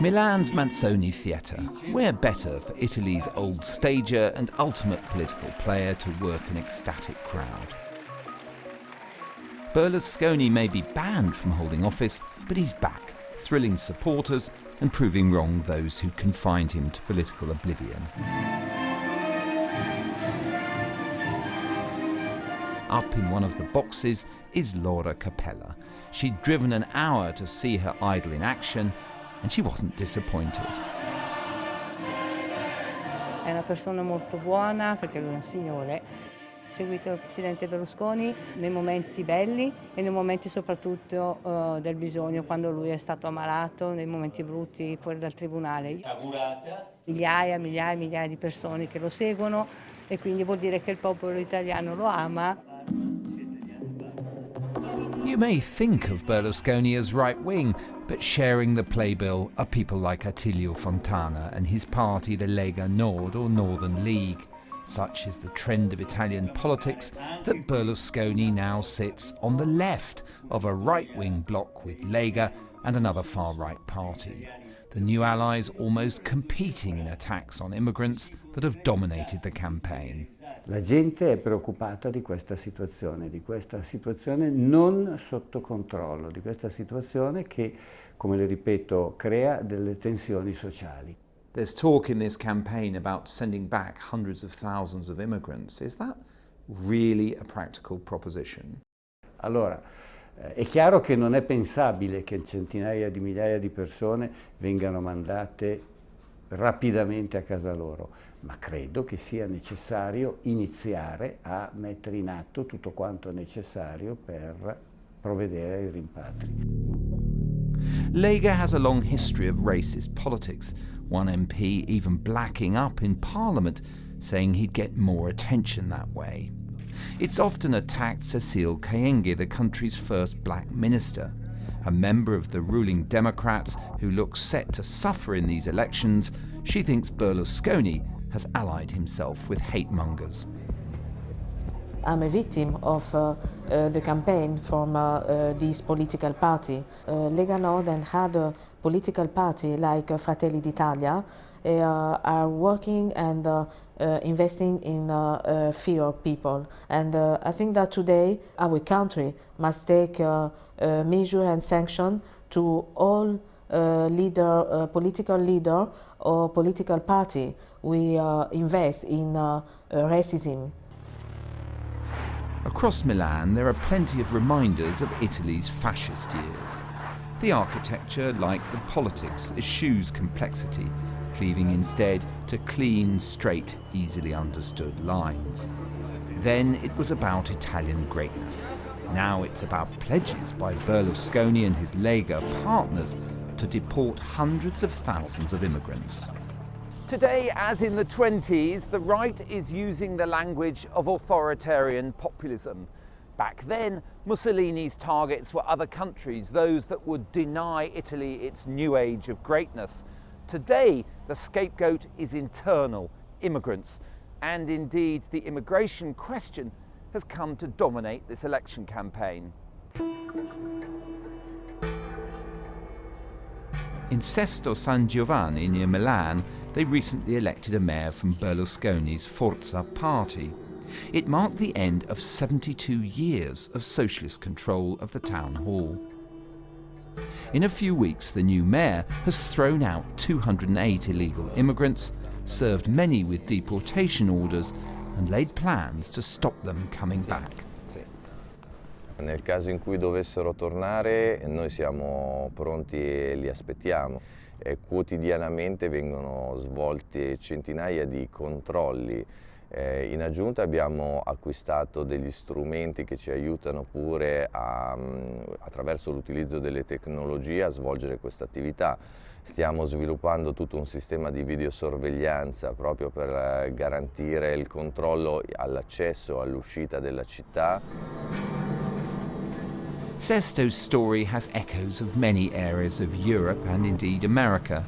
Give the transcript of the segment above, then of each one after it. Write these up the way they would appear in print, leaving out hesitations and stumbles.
Milan's Manzoni Theatre, where better for Italy's old stager and ultimate political player to work an ecstatic crowd. Berlusconi may be banned from holding office, but he's back, thrilling supporters and proving wrong those who confined him to political oblivion. Up in one of the boxes is Laura Capella. She'd driven an hour to see her idol in action, and she wasn't disappointed. È una persona molto buona perché lui è un signore. Ho seguito il presidente Berlusconi nei momenti belli e nei momenti soprattutto del bisogno, quando lui è stato ammalato, nei momenti brutti fuori dal tribunale. Migliaia e migliaia di persone che lo seguono e quindi vuol dire che il popolo italiano lo ama. You may think of Berlusconi as right-wing, but sharing the playbill are people like Attilio Fontana and his party, the Lega Nord or Northern League. Such is the trend of Italian politics that Berlusconi now sits on the left of a right-wing bloc with Lega and another far-right party. The new allies almost competing in attacks on immigrants that have dominated the campaign. La gente è preoccupata di questa situazione non sotto controllo, di questa situazione che, come le ripeto, crea delle tensioni sociali. There's talk in this campaign about sending back hundreds of thousands of immigrants. Is that really a practical proposition? Allora, è chiaro che non è pensabile che centinaia di migliaia di persone vengano mandate rapidamente a casa loro, ma credo che sia necessario iniziare a mettere in atto tutto quanto è necessario per provvedere ai rimpatri. Lega has a long history of racist politics, one MP even blacking up in Parliament, saying he'd get more attention that way. It's often attacked Cecile Kyenge, the country's first black minister, a member of the ruling Democrats who looks set to suffer in these elections. She thinks Berlusconi has allied himself with hate mongers. I'm a victim of the campaign from this political party. Lega Nord and other political party like Fratelli d'Italia are working and investing in fear of people. And I think that today our country must take measure and sanction to all political leader or political party we invest in racism. Across Milan, there are plenty of reminders of Italy's fascist years. The architecture, like the politics, eschews complexity, cleaving instead to clean, straight, easily understood lines. Then it was about Italian greatness. Now it's about pledges by Berlusconi and his Lega partners to deport hundreds of thousands of immigrants. Today, as in the 20s, the right is using the language of authoritarian populism. Back then, Mussolini's targets were other countries, those that would deny Italy its new age of greatness. Today, the scapegoat is internal, immigrants, and indeed the immigration question has come to dominate this election campaign. In Sesto San Giovanni near Milan, they recently elected a mayor from Berlusconi's Forza party. It marked the end of 72 years of socialist control of the town hall. In a few weeks, the new mayor has thrown out 208 illegal immigrants, served many with deportation orders, and laid plans to stop them coming back. Nel caso in cui dovessero tornare, noi siamo pronti e li aspettiamo. Quotidianamente vengono svolti centinaia di controlli. In aggiunta abbiamo acquistato degli strumenti che ci aiutano pure attraverso l'utilizzo delle tecnologie a svolgere questa attività. Stiamo sviluppando tutto un sistema di videosorveglianza proprio per garantire il controllo all'accesso, all'uscita della città. Sesto's story has echoes of many areas of Europe and indeed America.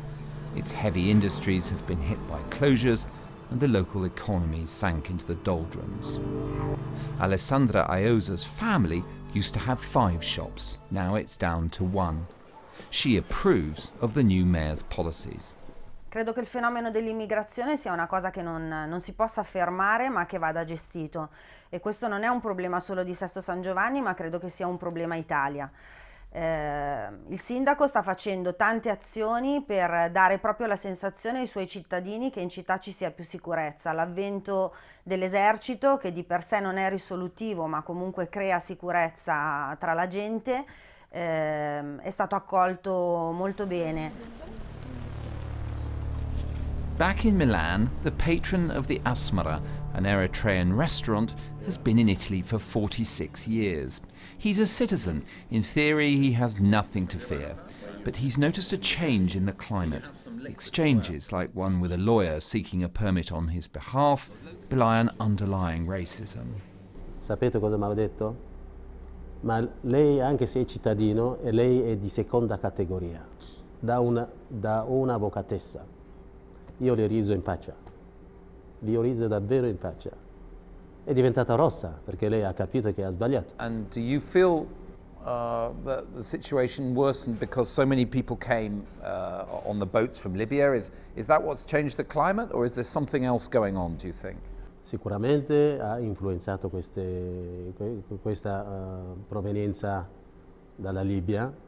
Its heavy industries have been hit by closures and the local economy sank into the doldrums. Alessandra Iosa's family used to have 5 shops, now it's down to 1. She approves of the new mayor's policies. Credo che il fenomeno dell'immigrazione sia una cosa che non si possa fermare, ma che vada gestito. E questo non è un problema solo di Sesto San Giovanni, ma credo che sia un problema Italia. Il sindaco sta facendo tante azioni per dare proprio la sensazione ai suoi cittadini che in città ci sia più sicurezza. L'avvento dell'esercito, che di per sé non è risolutivo, ma comunque crea sicurezza tra la gente, è stato accolto molto bene. Back in Milan, the patron of the Asmara, an Eritrean restaurant, has been in Italy for 46 years. He's a citizen. In theory, he has nothing to fear. But he's noticed a change in the climate. Exchanges, like one with a lawyer seeking a permit on his behalf, belie an underlying racism. Sapete cosa mi ha detto? Ma lei, anche se è cittadino, e lei è di seconda categoria, da una avvocatessa. Io le ho riso in faccia, gli ho riso davvero in faccia. È diventata rossa perché lei ha capito che ha sbagliato. And do you feel that the situation worsened because so many people came on the boats from Libya? Is that what's changed the climate, or is there something else going on, do you think? Sicuramente ha influenzato questa provenienza dalla Libia,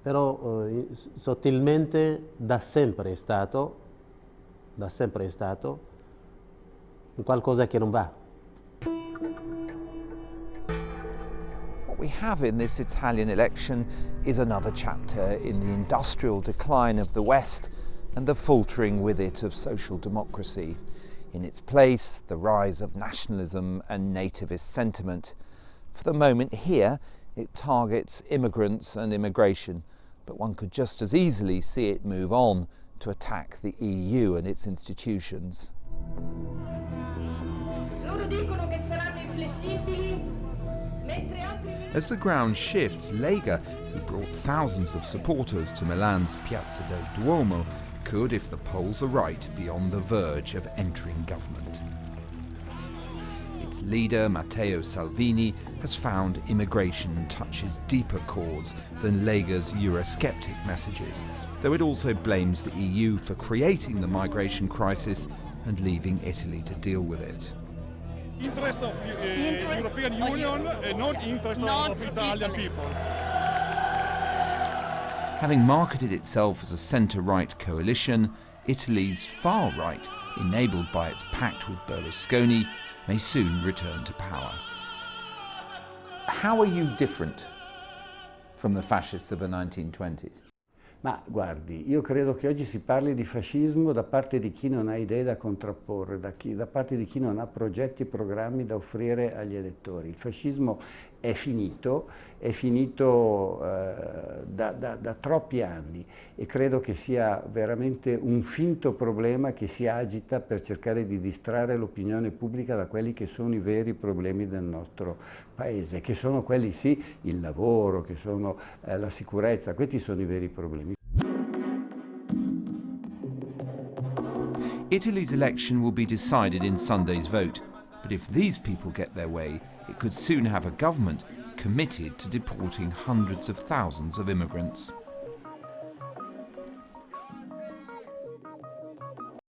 però sottilmente da sempre è stato qualcosa che non va. What we have in this Italian election is another chapter in the industrial decline of the West and the faltering with it of social democracy. In its place, the rise of nationalism and nativist sentiment. For the moment here, it targets immigrants and immigration, but one could just as easily see it move on to attack the EU and its institutions. As the ground shifts, Lega, who brought thousands of supporters to Milan's Piazza del Duomo, could, if the polls are right, be on the verge of entering government. Its leader, Matteo Salvini, has found immigration touches deeper chords than Lega's Eurosceptic messages, though it also blames the EU for creating the migration crisis and leaving Italy to deal with it. Interest of European Union and not interest of Italian people. Having marketed itself as a centre-right coalition, Italy's far-right, enabled by its pact with Berlusconi, may soon return to power. How are you different from the fascists of the 1920s? Ma guardi, io credo che oggi si parli di fascismo da parte di chi non ha idee da contrapporre, da parte di chi non ha progetti e programmi da offrire agli elettori. Il fascismo è finito da troppi anni e credo che sia veramente un finto problema che si agita per cercare di distrarre l'opinione pubblica da quelli che sono i veri problemi del nostro Paese, che sono quelli sì, il lavoro, che sono la sicurezza, questi sono i veri problemi. Italy's election will be decided in Sunday's vote, but if these people get their way, it could soon have a government committed to deporting hundreds of thousands of immigrants.